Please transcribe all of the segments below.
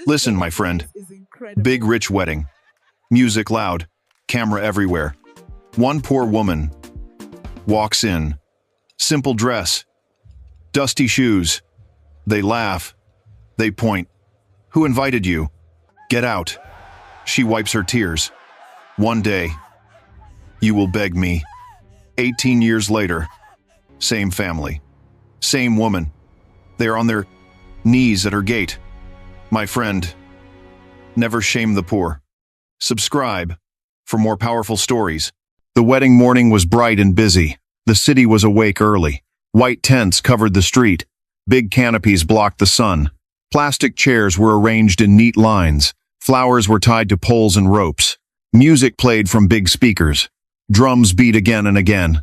Listen, my friend. Big rich wedding. Music loud. Camera everywhere. One poor woman walks in. Simple dress. Dusty shoes. They laugh. They point. Who invited you? Get out. She wipes her tears. One day, you will beg me. 18 years later, same family. Same woman. They are on their knees at her gate. My friend, never shame the poor. Subscribe for more powerful stories. The wedding morning was bright and busy. The city was awake early. White tents covered the street. Big canopies blocked the sun. Plastic chairs were arranged in neat lines. Flowers were tied to poles and ropes. Music played from big speakers. Drums beat again and again.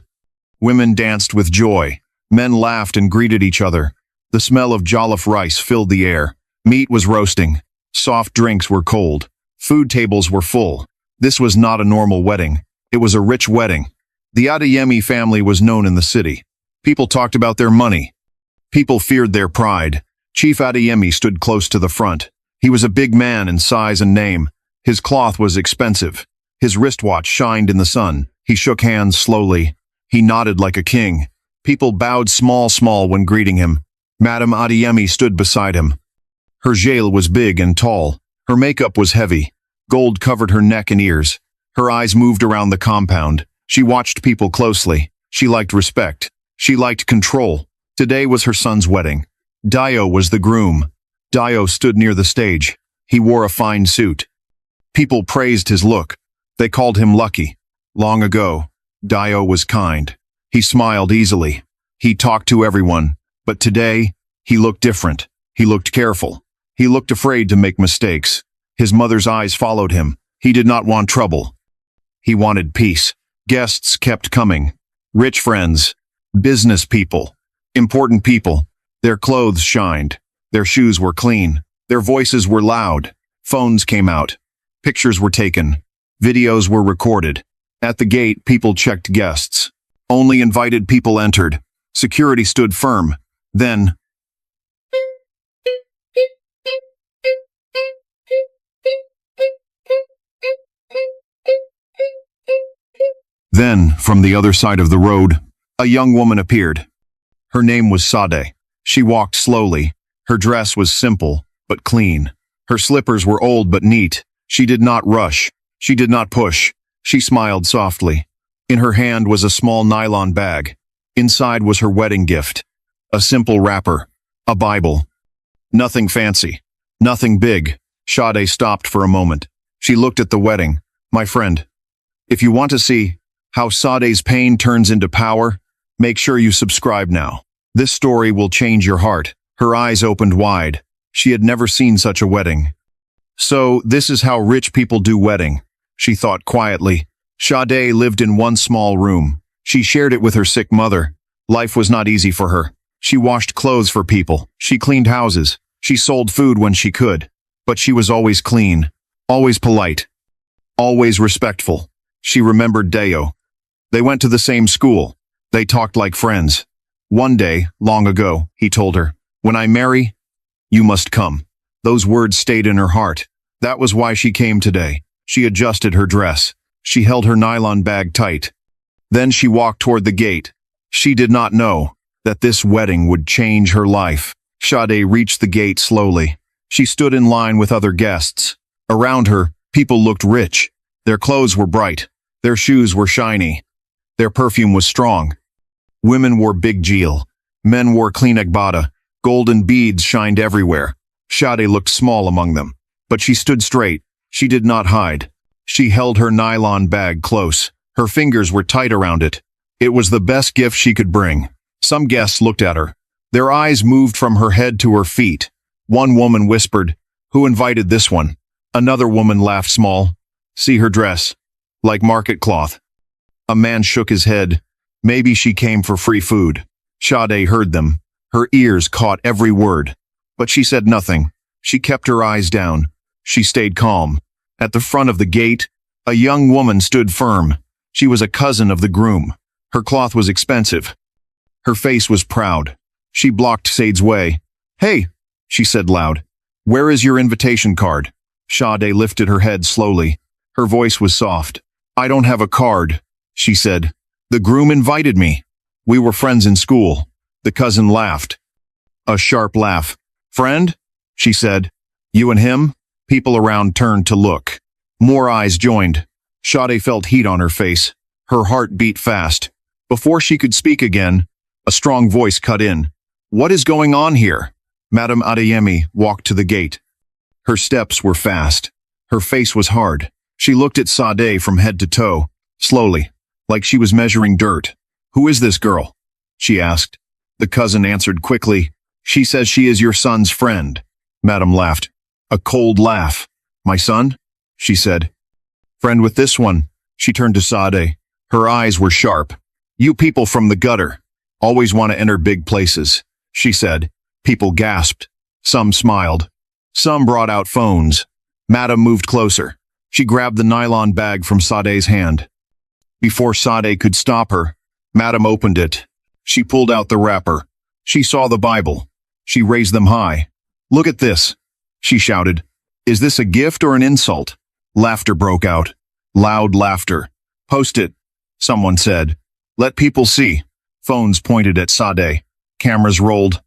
Women danced with joy. Men laughed and greeted each other. The smell of jollof rice filled the air. Meat was roasting. Soft drinks were cold. Food tables were full. This was not a normal wedding. It was a rich wedding. The Adeyemi family was known in the city. People talked about their money. People feared their pride. Chief Adeyemi stood close to the front. He was a big man in size and name. His cloth was expensive. His wristwatch shined in the sun. He shook hands slowly. He nodded like a king. People bowed small when greeting him. Madame Adeyemi stood beside him. Her veil was big and tall. Her makeup was heavy. Gold covered her neck and ears. Her eyes moved around the compound. She watched people closely. She liked respect. She liked control. Today was her son's wedding. Dio was the groom. Dio stood near the stage. He wore a fine suit. People praised his look. They called him lucky. Long ago, Dio was kind. He smiled easily. He talked to everyone. But today, he looked different. He looked careful. He looked afraid to make mistakes. His mother's eyes followed him. He did not want trouble. He wanted peace. Guests kept coming. Rich friends. Business people. Important people. Their clothes shined. Their shoes were clean. Their voices were loud. Phones came out. Pictures were taken. Videos were recorded. At the gate, people checked guests. Only invited people entered. Security stood firm. Then, from the other side of the road, a young woman appeared. Her name was Sade. She walked slowly. Her dress was simple, but clean. Her slippers were old but neat. She did not rush. She did not push. She smiled softly. In her hand was a small nylon bag. Inside was her wedding gift. A simple wrapper. A Bible. Nothing fancy. Nothing big. Sade stopped for a moment. She looked at the wedding. My friend, if you want to see how Sade's pain turns into power, make sure you subscribe now. This story will change your heart. Her eyes opened wide. She had never seen such a wedding. So, this is how rich people do wedding, she thought quietly. Sade lived in one small room. She shared it with her sick mother. Life was not easy for her. She washed clothes for people. She cleaned houses. She sold food when she could. But she was always clean, always polite, always respectful. She remembered Deo. They went to the same school. They talked like friends. One day, long ago, he told her, "When I marry, you must come." Those words stayed in her heart. That was why she came today. She adjusted her dress. She held her nylon bag tight. Then she walked toward the gate. She did not know that this wedding would change her life. Sade reached the gate slowly. She stood in line with other guests. Around her, people looked rich. Their clothes were bright. Their shoes were shiny. Their perfume was strong. Women wore big jewel. Men wore clean agbada. Golden beads shined everywhere. Sade looked small among them. But she stood straight. She did not hide. She held her nylon bag close. Her fingers were tight around it. It was the best gift she could bring. Some guests looked at her. Their eyes moved from her head to her feet. One woman whispered, "Who invited this one?" Another woman laughed small. "See her dress. Like market cloth." A man shook his head. "Maybe she came for free food." Sade heard them. Her ears caught every word. But she said nothing. She kept her eyes down. She stayed calm. At the front of the gate, a young woman stood firm. She was a cousin of the groom. Her cloth was expensive. Her face was proud. She blocked Sade's way. "Hey," she said loud. Where is your invitation card? Sade lifted her head slowly. Her voice was soft. I don't have a card, she said. The groom invited me. We were friends in school. The cousin laughed. A sharp laugh. Friend? She said. You and him? People around turned to look. More eyes joined. Sade felt heat on her face. Her heart beat fast. Before she could speak again, a strong voice cut in. What is going on here? Madame Adeyemi walked to the gate. Her steps were fast. Her face was hard. She looked at Sade from head to toe, slowly, like she was measuring dirt. Who is this girl? She asked. The cousin answered quickly. She says she is your son's friend. Madame laughed. A cold laugh. My son? She said. Friend with this one. She turned to Sade. Her eyes were sharp. You people from the gutter always want to enter big places, she said. People gasped. Some smiled. Some brought out phones. Madame moved closer. She grabbed the nylon bag from Sade's hand. Before Sade could stop her, Madame opened it. She pulled out the wrapper. She saw the Bible. She raised them high. Look at this, she shouted. Is this a gift or an insult? Laughter broke out. Loud laughter. Post it, someone said. Let people see. Phones pointed at Sade. Cameras rolled.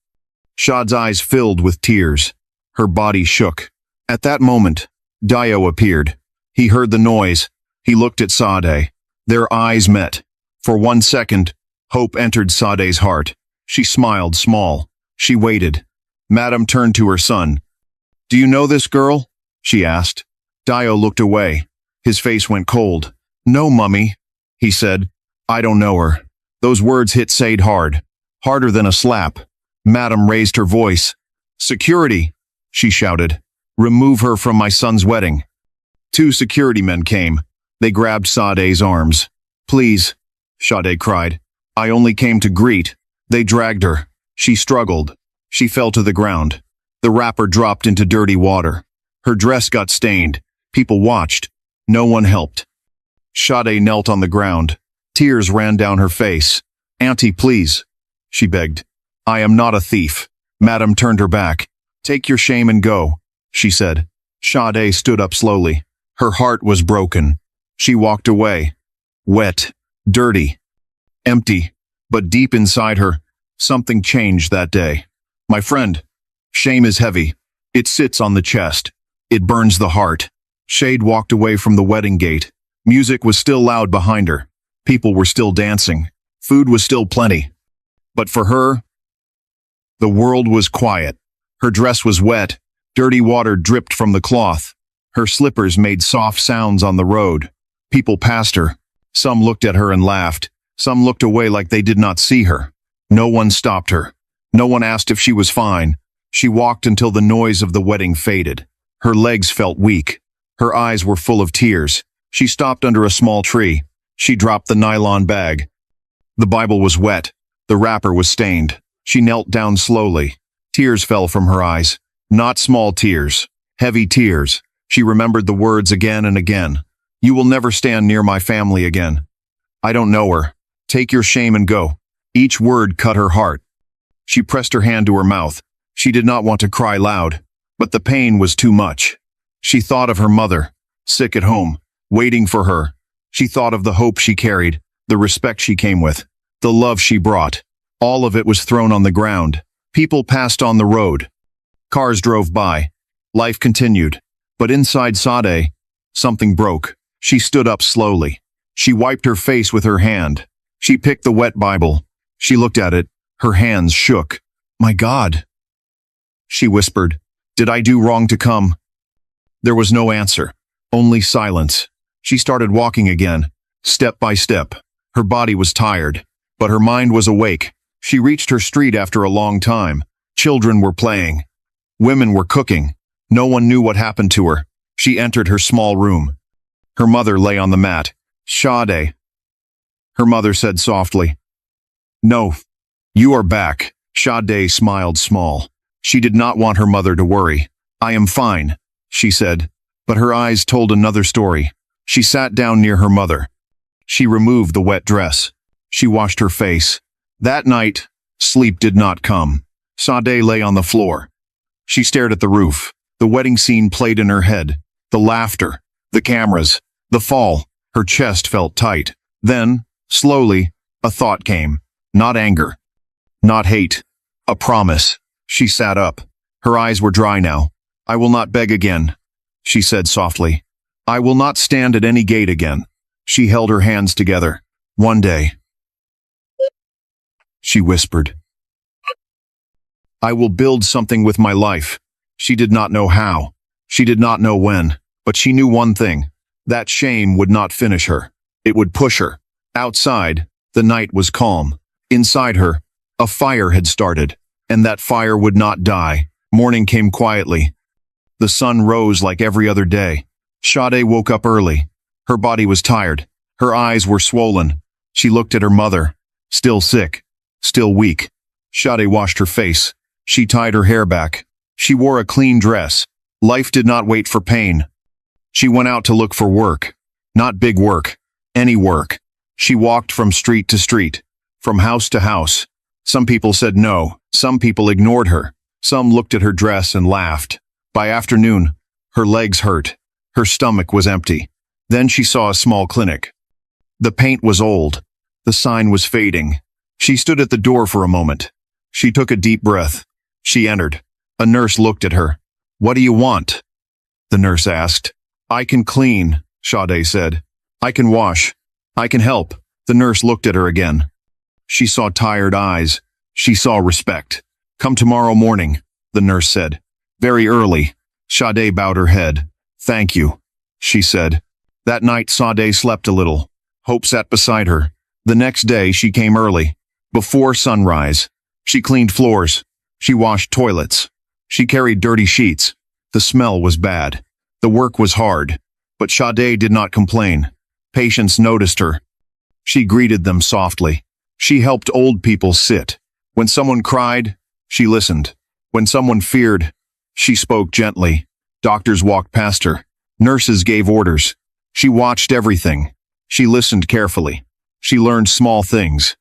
Shad's eyes filled with tears. Her body shook. At that moment, Dio appeared. He heard the noise. He looked at Sade. Their eyes met. For 1 second, hope entered Sade's heart. She smiled small. She waited. Madame turned to her son. Do you know this girl? She asked. Dio looked away. His face went cold. No, mummy, he said. I don't know her. Those words hit Sade hard. Harder than a slap. Madame raised her voice. Security, she shouted. Remove her from my son's wedding. 2 security men came. They grabbed Sade's arms. Please, Sade cried. I only came to greet. They dragged her. She struggled. She fell to the ground. The wrapper dropped into dirty water. Her dress got stained. People watched. No one helped. Sade knelt on the ground. Tears ran down her face. Auntie, please, she begged. I am not a thief. Madame turned her back. Take your shame and go, she said. Sade stood up slowly. Her heart was broken. She walked away. Wet, dirty, empty, but deep inside her, something changed that day. My friend, shame is heavy. It sits on the chest. It burns the heart. Sade walked away from the wedding gate. Music was still loud behind her. People were still dancing. Food was still plenty. But for her, the world was quiet. Her dress was wet. Dirty water dripped from the cloth. Her slippers made soft sounds on the road. People passed her. Some looked at her and laughed. Some looked away like they did not see her. No one stopped her. No one asked if she was fine. She walked until the noise of the wedding faded. Her legs felt weak. Her eyes were full of tears. She stopped under a small tree. She dropped the nylon bag. The Bible was wet. The wrapper was stained. She knelt down slowly. Tears fell from her eyes. Not small tears. Heavy tears. She remembered the words again and again. You will never stand near my family again. I don't know her. Take your shame and go. Each word cut her heart. She pressed her hand to her mouth. She did not want to cry loud, but the pain was too much. She thought of her mother, sick at home, waiting for her. She thought of the hope she carried, the respect she came with, the love she brought. All of it was thrown on the ground. People passed on the road. Cars drove by. Life continued. But inside Sade, something broke. She stood up slowly. She wiped her face with her hand. She picked the wet Bible. She looked at it. Her hands shook. My God, she whispered. Did I do wrong to come? There was no answer. Only silence. She started walking again, step by step. Her body was tired, but her mind was awake. She reached her street after a long time. Children were playing. Women were cooking. No one knew what happened to her. She entered her small room. Her mother lay on the mat. Sade, her mother said softly. No, you are back. Sade smiled small. She did not want her mother to worry. I am fine, she said, but her eyes told another story. She sat down near her mother. She removed the wet dress. She washed her face. That night, sleep did not come. Sade lay on the floor. She stared at the roof. The wedding scene played in her head. The laughter, the cameras, the fall. Her chest felt tight. Then, slowly, a thought came. Not anger. Not hate. A promise. She sat up. Her eyes were dry now. I will not beg again, she said softly. I will not stand at any gate again. She held her hands together. One day, she whispered, I will build something with my life. She did not know how. She did not know when. But she knew one thing. That shame would not finish her. It would push her. Outside, the night was calm. Inside her, a fire had started. And that fire would not die. Morning came quietly. The sun rose like every other day. Sade woke up early. Her body was tired. Her eyes were swollen. She looked at her mother. Still sick. Still weak. Sade washed her face. She tied her hair back. She wore a clean dress. Life did not wait for pain. She went out to look for work. Not big work. Any work. She walked from street to street. From house to house. Some people said no. Some people ignored her. Some looked at her dress and laughed. By afternoon, her legs hurt. Her stomach was empty. Then she saw a small clinic. The paint was old. The sign was fading. She stood at the door for a moment. She took a deep breath. She entered. A nurse looked at her. What do you want? The nurse asked. I can clean, Sade said. I can wash. I can help. The nurse looked at her again. She saw tired eyes. She saw respect. Come tomorrow morning, the nurse said. Very early. Sade bowed her head. Thank you, she said. That night Sade slept a little. Hope sat beside her. The next day she came early. Before sunrise. She cleaned floors. She washed toilets. She carried dirty sheets. The smell was bad. The work was hard. But Sade did not complain. Patients noticed her. She greeted them softly. She helped old people sit. When someone cried, she listened. When someone feared, she spoke gently. Doctors walked past her. Nurses gave orders. She watched everything. She listened carefully. She learned small things.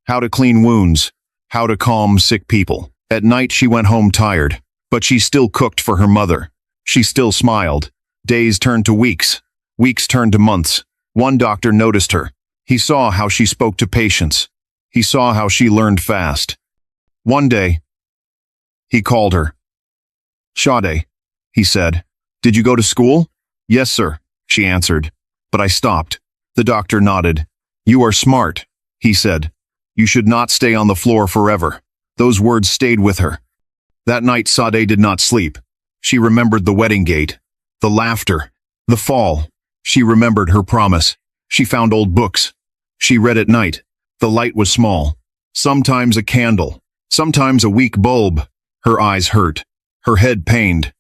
How to clean wounds. How to calm sick people. At night she went home tired. But she still cooked for her mother. She still smiled. Days turned to weeks. Weeks turned to months. One doctor noticed her. He saw how she spoke to patients. He saw how she learned fast. One day, he called her. Sade, he said. Did you go to school? Yes, sir, she answered. But I stopped. The doctor nodded. You are smart, he said. You should not stay on the floor forever. Those words stayed with her. That night Sade did not sleep. She remembered the wedding gate, the laughter, the fall. She remembered her promise. She found old books. She read at night. The light was small. Sometimes a candle. Sometimes a weak bulb. Her eyes hurt. Her head pained.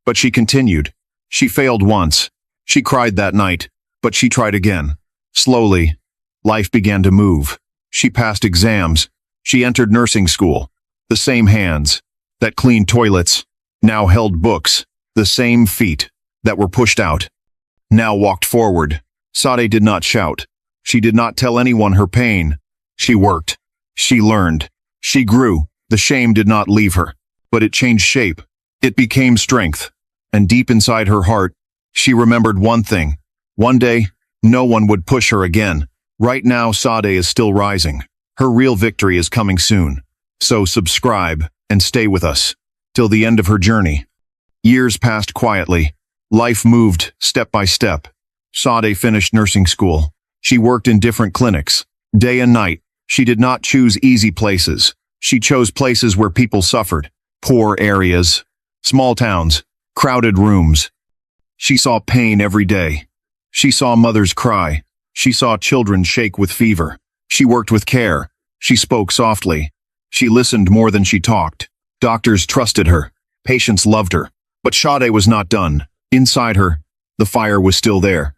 But she continued. She failed once. She cried that night. But she tried again. Slowly, life began to move. She passed exams. She entered nursing school. The same hands that cleaned toilets now held books. The same feet that were pushed out now walked forward. Sade did not shout. She did not tell anyone her pain. She worked. She learned. She grew. The shame did not leave her, but it changed shape. It became strength. And deep inside her heart, she remembered one thing. One day, no one would push her again. Right now, Sade is still rising. Her real victory is coming soon. So subscribe and stay with us till the end of her journey. Years passed quietly. Life moved step by step. Sade finished nursing school. She worked in different clinics, day and night. She did not choose easy places. She chose places where people suffered. Poor areas, small towns, crowded rooms. She saw pain every day. She saw mothers cry. She saw children shake with fever. She worked with care. She spoke softly. She listened more than she talked. Doctors trusted her. Patients loved her. But Sade was not done. Inside her, the fire was still there.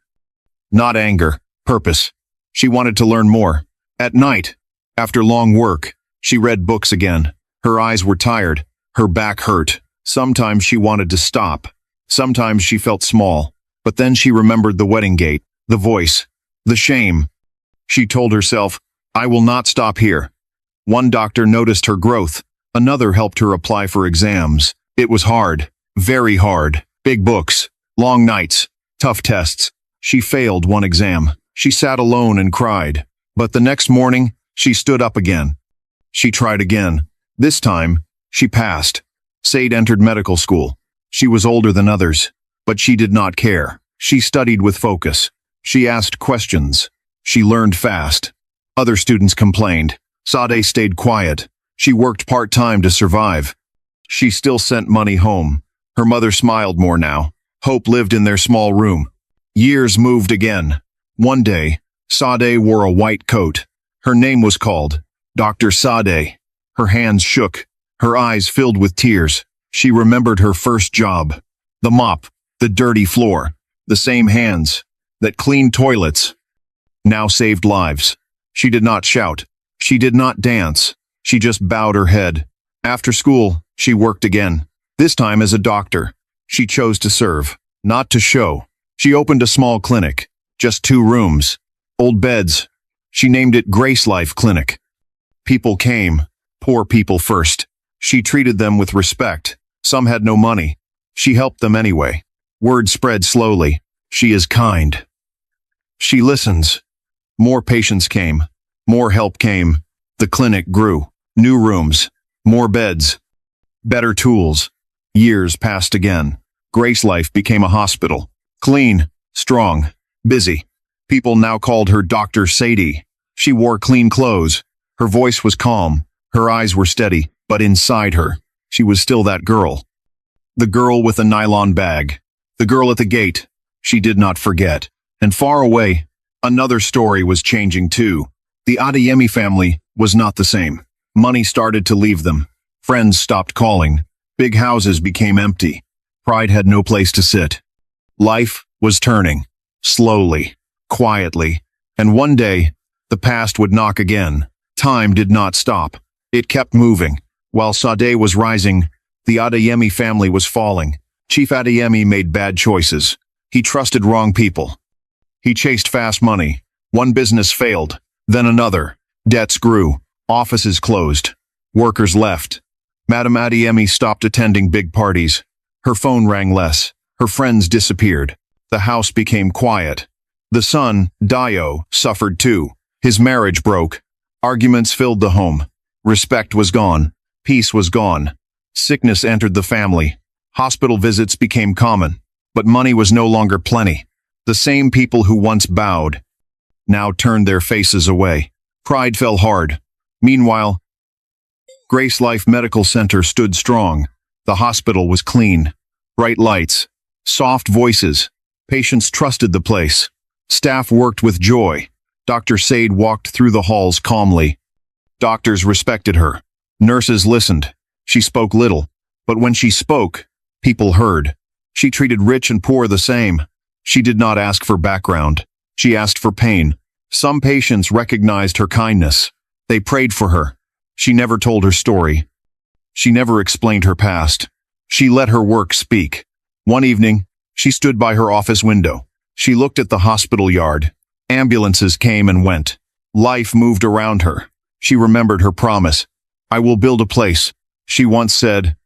Not anger, purpose. She wanted to learn more. At night, after long work, she read books again. Her eyes were tired. Her back hurt. Sometimes she wanted to stop. Sometimes she felt small. But then she remembered the wedding gate, the voice, the shame. She told herself, I will not stop here. One doctor noticed her growth. Another helped her apply for exams. It was hard. Very hard. Big books. Long nights. Tough tests. She failed one exam. She sat alone and cried. But the next morning, she stood up again. She tried again. This time, she passed. Said entered medical school. She was older than others, but she did not care. She studied with focus. She asked questions. She learned fast. Other students complained. Sade stayed quiet. She worked part-time to survive. She still sent money home. Her mother smiled more now. Hope lived in their small room. Years moved again. One day, Sade wore a white coat. Her name was called Dr. Sade. Her hands shook. Her eyes filled with tears. She remembered her first job. The mop, the dirty floor, the same hands that cleaned toilets now saved lives. She did not shout. She did not dance. She just bowed her head. After school, she worked again. This time as a doctor. She chose to serve, not to show. She opened a small clinic. Just 2 rooms. Old beds. She named it Grace Life Clinic. People came. Poor people first. She treated them with respect. Some had no money. She helped them anyway. Word spread slowly. She is kind. She listens. More patients came. More help came. The clinic grew. New rooms. More beds. Better tools. Years passed again. Grace Life became a hospital. Clean. Strong. Busy. People now called her Dr. Sadie. She wore clean clothes. Her voice was calm. Her eyes were steady, but inside her, she was still that girl. The girl with a nylon bag. The girl at the gate. She did not forget. And far away, another story was changing too. The Adeyemi family was not the same. Money started to leave them. Friends stopped calling. Big houses became empty. Pride had no place to sit. Life was turning. Slowly. Quietly. And one day, the past would knock again. Time did not stop. It kept moving. While Sade was rising, the Adeyemi family was falling. Chief Adeyemi made bad choices. He trusted wrong people. He chased fast money. One business failed, then another. Debts grew. Offices closed. Workers left. Madame Adeyemi stopped attending big parties. Her phone rang less. Her friends disappeared. The house became quiet. The son, Dio, suffered too. His marriage broke. Arguments filled the home. Respect was gone. Peace was gone. Sickness entered the family. Hospital visits became common. But money was no longer plenty. The same people who once bowed now turned their faces away. Pride fell hard. Meanwhile, Grace Life Medical Center stood strong. The hospital was clean. Bright lights. Soft voices. Patients trusted the place. Staff worked with joy. Dr. Said walked through the halls calmly. Doctors respected her. Nurses listened. She spoke little, but when she spoke, people heard. She treated rich and poor the same. She did not ask for background. She asked for pain. Some patients recognized her kindness. They prayed for her. She never told her story. She never explained her past. She let her work speak. One evening, she stood by her office window. She looked at the hospital yard. Ambulances came and went. Life moved around her. She remembered her promise. I will build a place, she once said,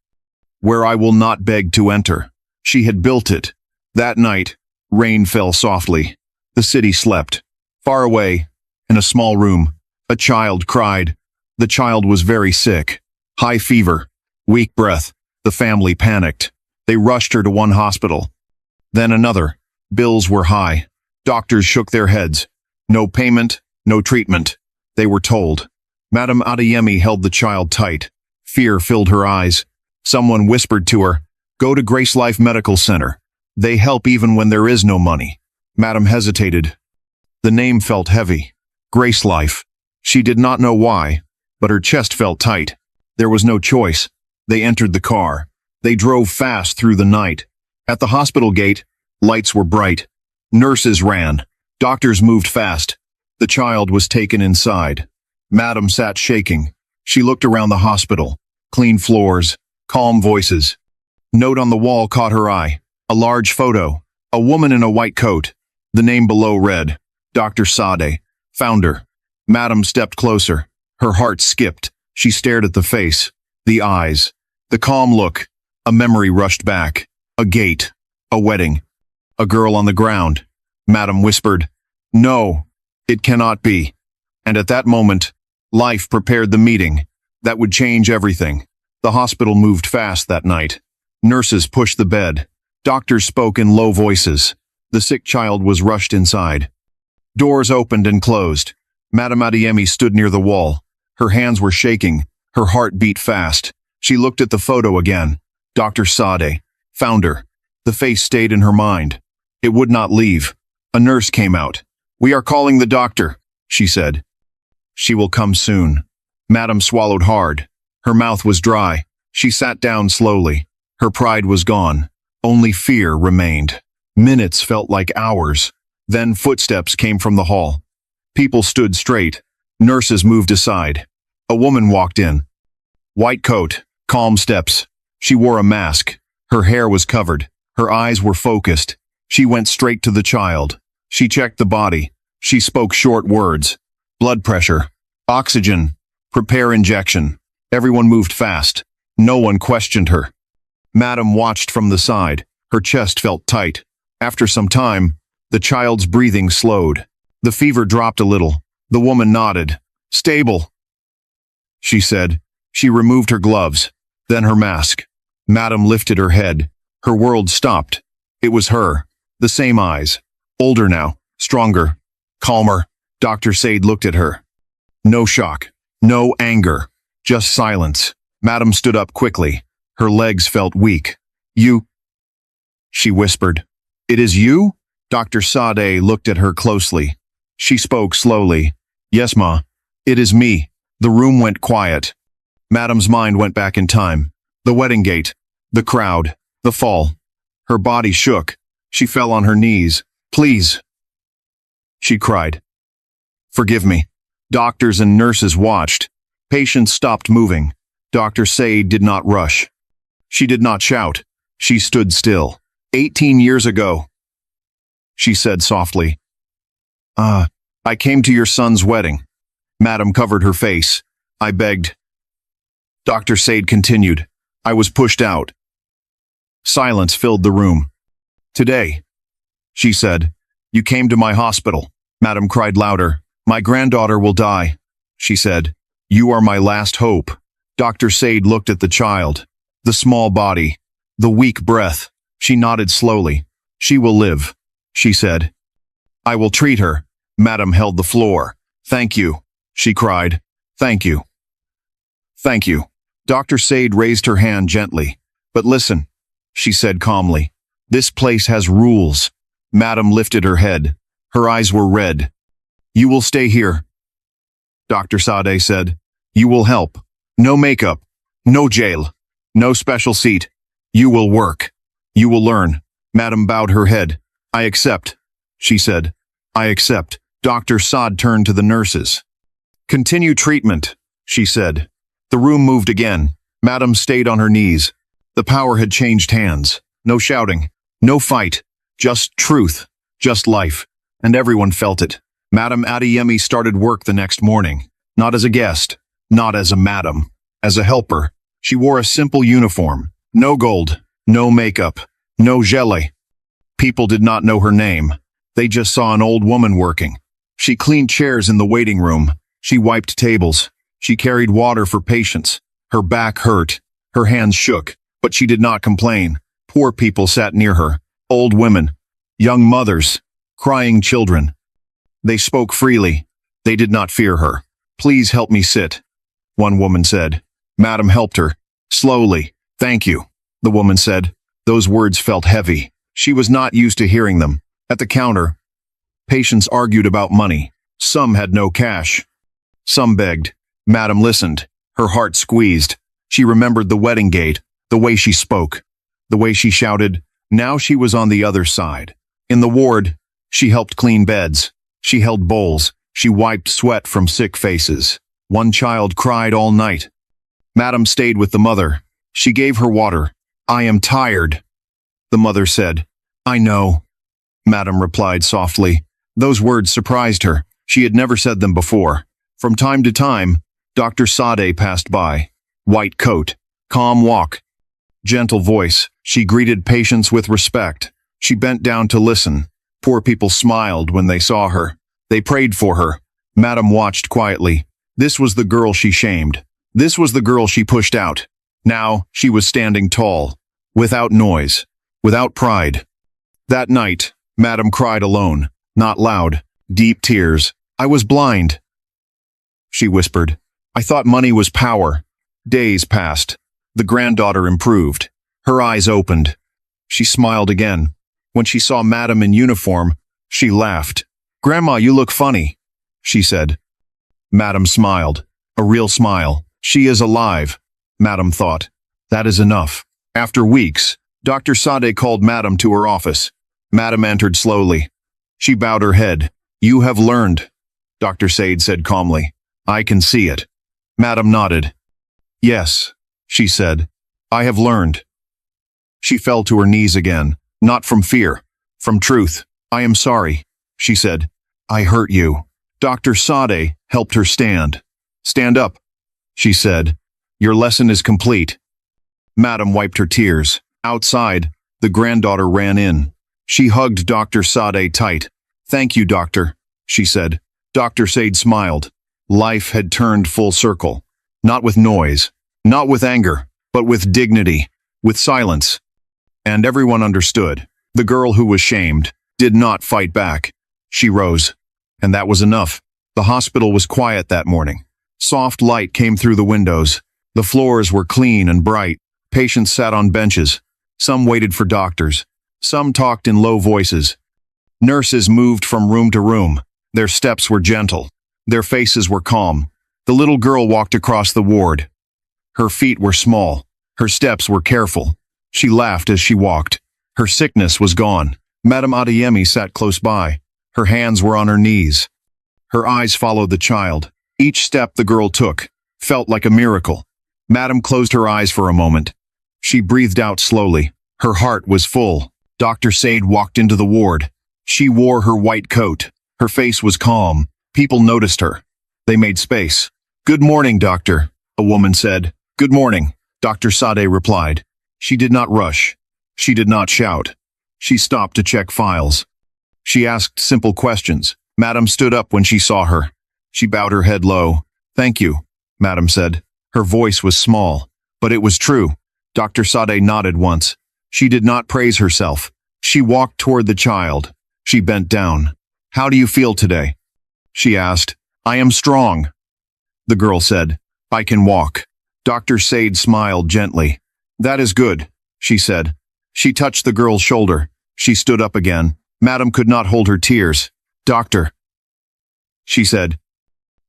where I will not beg to enter. She had built it. That night, rain fell softly. The city slept. Far away, in a small room, a child cried. The child was very sick. High fever, weak breath. The family panicked. They rushed her to one hospital. Then another. Bills were high. Doctors shook their heads. No payment, no treatment. They were told. Madame Adeyemi held the child tight. Fear filled her eyes. Someone whispered to her, "Go to Grace Life Medical Center. They help even when there is no money." Madame hesitated. The name felt heavy. Grace Life. She did not know why, but her chest felt tight. There was no choice. They entered the car. They drove fast through the night. At the hospital gate, lights were bright. Nurses ran. Doctors moved fast. The child was taken inside. Madame sat shaking. She looked around the hospital. Clean floors, calm voices. Note on the wall caught her eye. A large photo. A woman in a white coat. The name below read, Dr. Sade, founder. Madame stepped closer. Her heart skipped. She stared at the face, the eyes, the calm look. A memory rushed back. A gate. A wedding. A girl on the ground. Madam whispered, "No, it cannot be." And at that moment, life prepared the meeting that would change everything. The hospital moved fast that night. Nurses pushed the bed. Doctors spoke in low voices. The sick child was rushed inside. Doors opened and closed. Madame Adeyemi stood near the wall. Her hands were shaking. Her heart beat fast. She looked at the photo again. Dr. Sade, founder. The face stayed in her mind. It would not leave. A nurse came out. "We are calling the doctor," she said. "She will come soon." Madame swallowed hard. Her mouth was dry. She sat down slowly. Her pride was gone. Only fear remained. Minutes felt like hours. Then footsteps came from the hall. People stood straight. Nurses moved aside. A woman walked in. White coat, calm steps. She wore a mask. Her hair was covered. Her eyes were focused. She went straight to the child. She checked the body. She spoke short words. Blood pressure. Oxygen. Prepare injection. Everyone moved fast. No one questioned her. Madame watched from the side. Her chest felt tight. After some time, the child's breathing slowed. The fever dropped a little. The woman nodded. "Stable," she said. She removed her gloves, then her mask. Madame lifted her head. Her world stopped. It was her. The same eyes. Older now. Stronger. Calmer. Dr. Sade looked at her. No shock. No anger. Just silence. Madame stood up quickly. Her legs felt weak. "You," she whispered. "It is you?" Dr. Sade looked at her closely. She spoke slowly. "Yes, ma. It is me." The room went quiet. Madame's mind went back in time. The wedding gate. The crowd. The fall. Her body shook. She fell on her knees. "Please," she cried. "Forgive me." Doctors and nurses watched. Patients stopped moving. Dr. Sade did not rush. She did not shout. She stood still. 18 years ago," she said softly. I came to your son's wedding." Madame covered her face. "I begged." Dr. Sade continued. "I was pushed out." Silence filled the room. "Today," she said, "you came to my hospital." Madame cried louder. "My granddaughter will die," she said. "You are my last hope." Dr. Sade looked at the child. The small body. The weak breath. She nodded slowly. "She will live," she said. "I will treat her." Madame held the floor. "Thank you," she cried. "Thank you. Thank you." Dr. Sade raised her hand gently. "But listen," she said calmly. "This place has rules." Madame lifted her head. Her eyes were red. "You will stay here," Dr. Sade said. "You will help. No makeup. No jail. No special seat. You will work. You will learn." Madame bowed her head. "I accept," she said. "I accept." Dr. Sade turned to the nurses. "Continue treatment," she said. The room moved again. Madame stayed on her knees. The power had changed hands. No shouting. No fight. Just truth. Just life. And everyone felt it. Madame Adeyemi started work the next morning. Not as a guest. Not as a madam. As a helper. She wore a simple uniform. No gold. No makeup. No gelée. People did not know her name. They just saw an old woman working. She cleaned chairs in the waiting room. She wiped tables. She carried water for patients. Her back hurt. Her hands shook. But she did not complain. Poor people sat near her. Old women. Young mothers. Crying children. They spoke freely. They did not fear her. "Please help me sit," one woman said. Madame helped her. Slowly. "Thank you," the woman said. Those words felt heavy. She was not used to hearing them. At the counter, patients argued about money. Some had no cash. Some begged. Madame listened. Her heart squeezed. She remembered the wedding gate, the way she spoke, the way she shouted. Now she was on the other side. In the ward, she helped clean beds. She held bowls. She wiped sweat from sick faces. One child cried all night. Madame stayed with the mother. She gave her water. "I am tired," the mother said. "I know," Madame replied softly. Those words surprised her. She had never said them before. From time to time, Dr. Sade passed by. White coat, calm walk. Gentle voice. She greeted patients with respect. She bent down to listen. Poor people smiled when they saw her. They prayed for her. Madam watched quietly. This was the girl she shamed. This was the girl she pushed out. Now, she was standing tall. Without noise. Without pride. That night, Madam cried alone. Not loud. Deep tears. I was blind, she whispered. I thought money was power. Days passed. The granddaughter improved. Her eyes opened. She smiled again. When she saw Madam in uniform, she laughed. Grandma, you look funny, she said. Madam smiled. A real smile. She is alive, Madam thought. That is enough. After weeks, Dr. Sade called Madam to her office. Madam entered slowly. She bowed her head. You have learned, Dr. Sade said calmly. I can see it. Madam nodded. Yes, she said. I have learned. She fell to her knees again, not from fear, from truth. I am sorry, she said. I hurt you. Dr. Sade helped her stand. Stand up, she said. Your lesson is complete. Madam wiped her tears. Outside, the granddaughter ran in. She hugged Dr. Sade tight. Thank you, doctor, she said. Dr. Sade smiled. Life had turned full circle. Not with noise, not with anger, but with dignity, with silence. And everyone understood. The girl who was shamed did not fight back. She rose. And that was enough. The hospital was quiet that morning. Soft light came through the windows. The floors were clean and bright. Patients sat on benches. Some waited for doctors. Some talked in low voices. Nurses moved from room to room. Their steps were gentle. Their faces were calm. The little girl walked across the ward. Her feet were small. Her steps were careful. She laughed as she walked. Her sickness was gone. Madame Adeyemi sat close by. Her hands were on her knees. Her eyes followed the child. Each step the girl took felt like a miracle. Madame closed her eyes for a moment. She breathed out slowly. Her heart was full. Dr. Sade walked into the ward. She wore her white coat. Her face was calm. People noticed her. They made space. Good morning, doctor, a woman said. Good morning, Dr. Sade replied. She did not rush. She did not shout. She stopped to check files. She asked simple questions. Madam stood up when she saw her. She bowed her head low. Thank you, Madam said. Her voice was small, but it was true. Dr. Sade nodded once. She did not praise herself. She walked toward the child. She bent down. How do you feel today? She asked. I am strong, the girl said. I can walk. Dr. Sade smiled gently. That is good, she said. She touched the girl's shoulder. She stood up again. Madam could not hold her tears. Doctor, she said.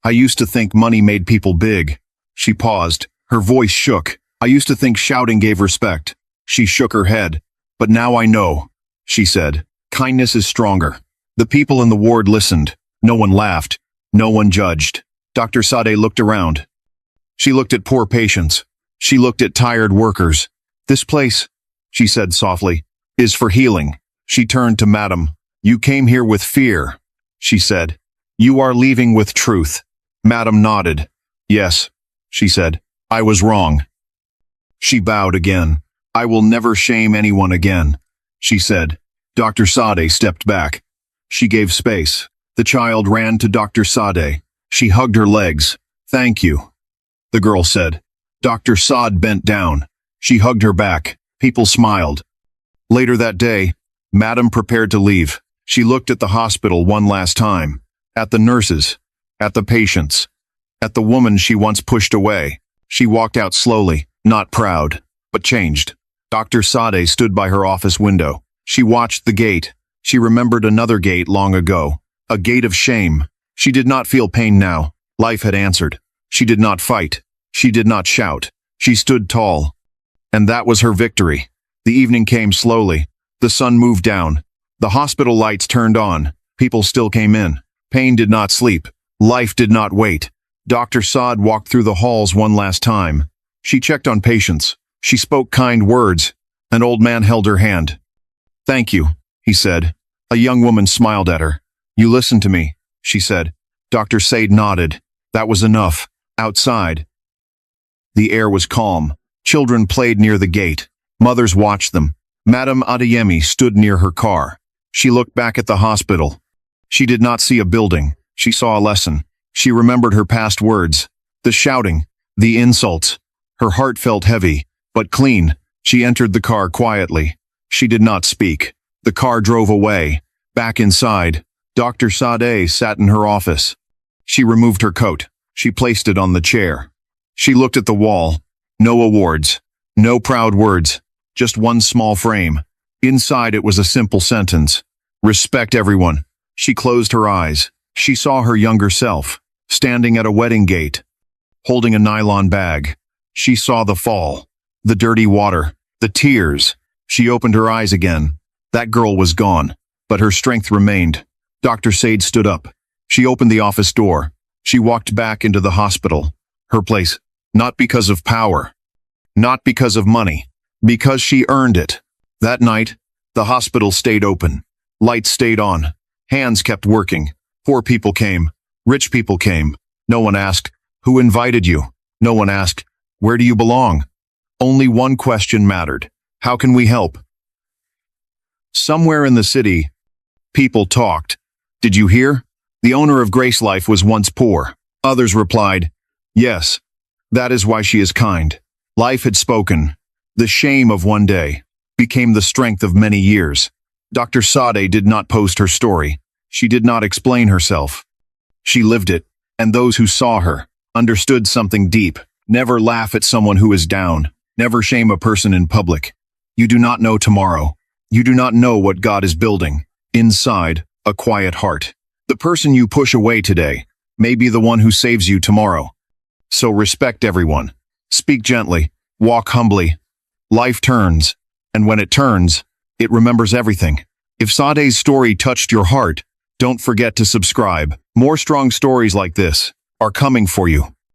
I used to think money made people big. She paused. Her voice shook. I used to think shouting gave respect. She shook her head. But now I know, she said. Kindness is stronger. The people in the ward listened. No one laughed. No one judged. Dr. Sade looked around. She looked at poor patients. She looked at tired workers. This place, she said softly, is for healing. She turned to Madam. You came here with fear, she said. You are leaving with truth. Madam nodded. Yes, she said. I was wrong. She bowed again. I will never shame anyone again, she said. Dr. Sade stepped back. She gave space. The child ran to Dr. Sade. She hugged her legs. Thank you, the girl said. Dr. Sade bent down. She hugged her back. People smiled. Later that day, Madam prepared to leave. She looked at the hospital one last time. At the nurses. At the patients. At the woman she once pushed away. She walked out slowly, not proud, but changed. Dr. Sade stood by her office window. She watched the gate. She remembered another gate long ago. A gate of shame. She did not feel pain now. Life had answered. She did not fight. She did not shout. She stood tall. And that was her victory. The evening came slowly. The sun moved down. The hospital lights turned on. People still came in. Pain did not sleep. Life did not wait. Dr. Sade walked through the halls one last time. She checked on patients. She spoke kind words. An old man held her hand. Thank you, he said. A young woman smiled at her. You listened to me, she said. Dr. Sade nodded. That was enough. Outside, the air was calm. Children played near the gate. Mothers watched them. Madame Adeyemi stood near her car. She looked back at the hospital. She did not see a building. She saw a lesson. She remembered her past words, the shouting, the insults. Her heart felt heavy, but clean. She entered the car quietly. She did not speak. The car drove away. Back inside, Dr. Sade sat in her office. She removed her coat. She placed it on the chair. She looked at the wall. No awards. No proud words. Just one small frame. Inside it was a simple sentence. Respect everyone. She closed her eyes. She saw her younger self, standing at a wedding gate, holding a nylon bag. She saw the fall, the dirty water, the tears. She opened her eyes again. That girl was gone, but her strength remained. Dr. Sade stood up. She opened the office door. She walked back into the hospital. Her place, not because of power, not because of money, because she earned it. That night, the hospital stayed open. Lights stayed on. Hands kept working. Poor people came. Rich people came. No one asked, "Who invited you?" No one asked, "Where do you belong?" Only one question mattered. How can we help? Somewhere in the city, people talked. Did you hear? The owner of Grace Life was once poor. Others replied, yes, that is why she is kind. Life had spoken. The shame of one day became the strength of many years. Dr. Sade did not post her story. She did not explain herself. She lived it, and those who saw her understood something deep. Never laugh at someone who is down. Never shame a person in public. You do not know tomorrow. You do not know what God is building inside a quiet heart. The person you push away today may be the one who saves you tomorrow. So respect everyone. Speak gently. Walk humbly. Life turns, and when it turns, it remembers everything. If Sade's story touched your heart, don't forget to subscribe. More strong stories like this are coming for you.